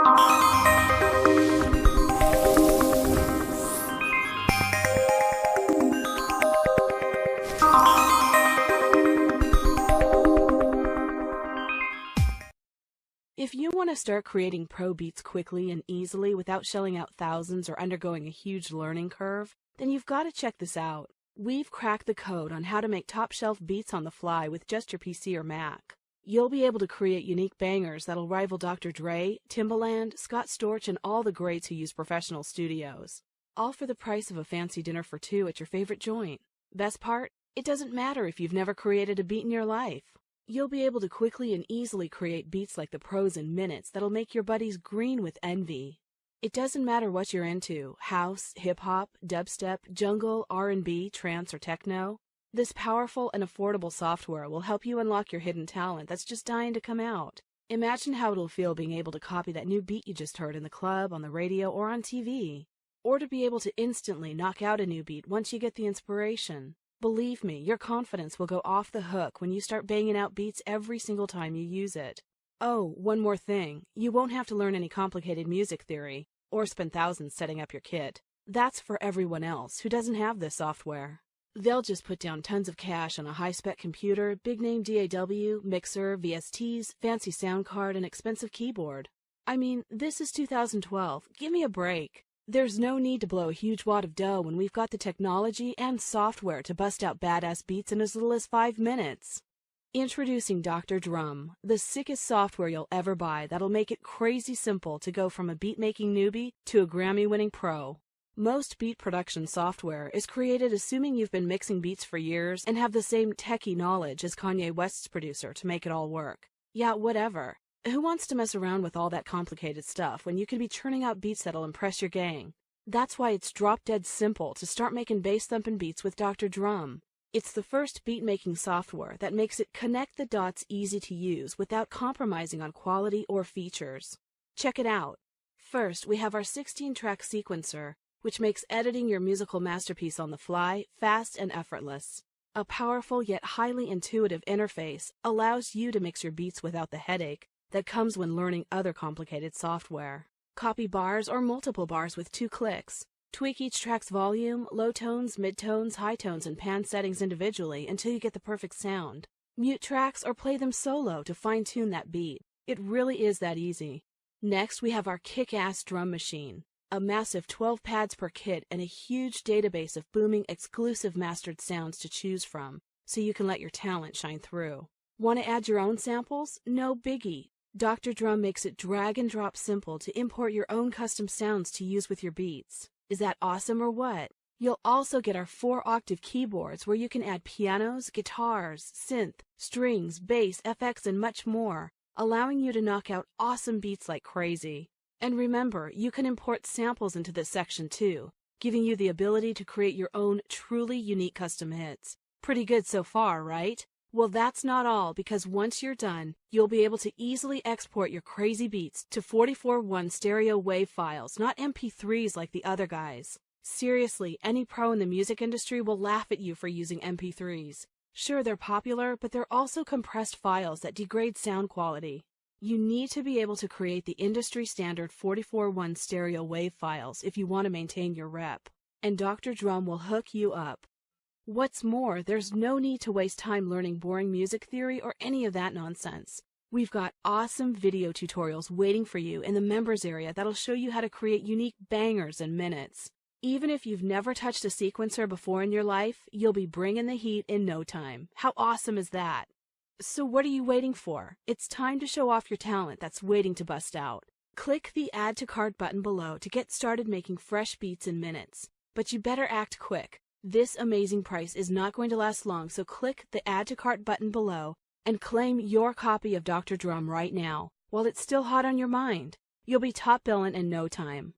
If you want to start creating pro beats quickly and easily without shelling out thousands or undergoing a huge learning curve, then you've got to check this out. We've cracked the code on how to make top-shelf beats on the fly with just your PC or Mac. You'll be able to create unique bangers that'll rival Dr. Dre, Timbaland, Scott Storch, and all the greats who use professional studios. All for the price of a fancy dinner for two at your favorite joint. Best part? It doesn't matter if you've never created a beat in your life. You'll be able to quickly and easily create beats like the pros in minutes that'll make your buddies green with envy. It doesn't matter what you're into, house, hip-hop, dubstep, jungle, R&B, trance, or techno. This powerful and affordable software will help you unlock your hidden talent that's just dying to come out. Imagine how it'll feel being able to copy that new beat you just heard in the club, on the radio, or on TV. Or to be able to instantly knock out a new beat once you get the inspiration. Believe me, your confidence will go off the hook when you start banging out beats every single time you use it. Oh, one more thing. You won't have to learn any complicated music theory, or spend thousands setting up your kit. That's for everyone else who doesn't have this software. They'll just put down tons of cash on a high-spec computer, big-name DAW, mixer, VSTs, fancy sound card, and expensive keyboard. I mean, this is 2012. Give me a break. There's no need to blow a huge wad of dough when we've got the technology and software to bust out badass beats in as little as 5 minutes. Introducing Dr. Drum, the sickest software you'll ever buy that'll make it crazy simple to go from a beat-making newbie to a Grammy-winning pro. Most beat production software is created assuming you've been mixing beats for years and have the same techie knowledge as Kanye West's producer to make it all work. Yeah, whatever. Who wants to mess around with all that complicated stuff when you can be churning out beats that'll impress your gang? That's why it's drop-dead simple to start making bass-thumping beats with Dr. Drum. It's the first beat-making software that makes it connect the dots easy to use without compromising on quality or features. Check it out. First, we have our 16-track sequencer, which makes editing your musical masterpiece on the fly fast and effortless. A powerful yet highly intuitive interface allows you to mix your beats without the headache that comes when learning other complicated software. Copy bars or multiple bars with 2 clicks. Tweak each track's volume, low tones, mid-tones, high tones, and pan settings individually until you get the perfect sound. Mute tracks or play them solo to fine-tune that beat. It really is that easy. Next, we have our kick-ass drum machine. A massive 12 pads per kit and a huge database of booming exclusive mastered sounds to choose from, so you can let your talent shine through. Want to add your own samples? No biggie. Dr. Drum makes it drag and drop simple to import your own custom sounds to use with your beats. Is that awesome or what? You'll also get our 4-octave keyboards where you can add pianos, guitars, synth, strings, bass, FX, and much more, allowing you to knock out awesome beats like crazy. And remember, you can import samples into this section too, giving you the ability to create your own truly unique custom hits. Pretty good so far, right? Well, that's not all, because once you're done, you'll be able to easily export your crazy beats to 44:1 stereo WAV files, not MP3s like the other guys. Seriously, any pro in the music industry will laugh at you for using MP3s. Sure, they're popular, but they're also compressed files that degrade sound quality. You need to be able to create the industry-standard 44:1 stereo WAV files if you want to maintain your rep. And Dr. Drum will hook you up. What's more, there's no need to waste time learning boring music theory or any of that nonsense. We've got awesome video tutorials waiting for you in the members area that'll show you how to create unique bangers in minutes. Even if you've never touched a sequencer before in your life, you'll be bringing the heat in no time. How awesome is that? So what are you waiting for? It's time to show off your talent that's waiting to bust out. Click the Add to Cart button below to get started making fresh beats in minutes. But you better act quick. This amazing price is not going to last long, so click the Add to Cart button below and claim your copy of Dr. Drum right now, while it's still hot on your mind. You'll be top billing in no time.